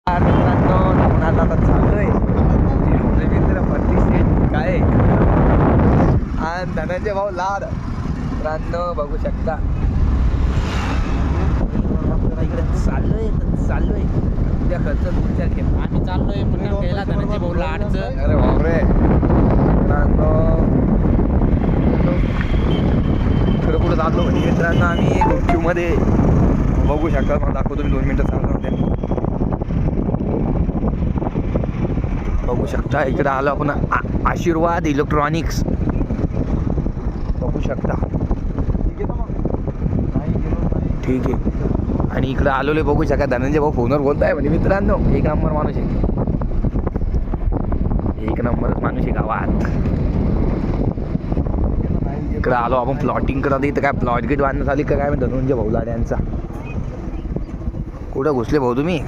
मित्रांनो धावणार आता चाललोय रवींद्र भरती सेट काय आणि धनंजय भाऊ लाड मित्रांनो बघू शकता इकडे चाललोय उद्या खर्च तुमच्या घे आम्ही चाललोय पुन्हा गेला धनंजय भाऊ लाडचं. अरे बापरे मित्रांनो इकडे कुठं जातो मित्रांनो आम्ही गुपचूमध्ये बघू शकता मला दाखवतो मी 2 मिनिटं चाललो होते बघू शकता इकडे आलो आपण आशीर्वाद इलेक्ट्रॉनिक्स बघू शकता ठीक आहे आणि इकडे आलेले बघू शकता धनंजय भाऊ फोनवर बोलताय म्हणजे मित्रांनो 1 नंबर माणूस आहे 1 नंबरच माणूस आहे गावात इकडे आलो आपण प्लॉटिंग करत इथं काय प्लॉट गेट बांधण्यात आली का काय धनंजय भाऊ लाड यांचा कुठं घुसले भाऊ तुम्ही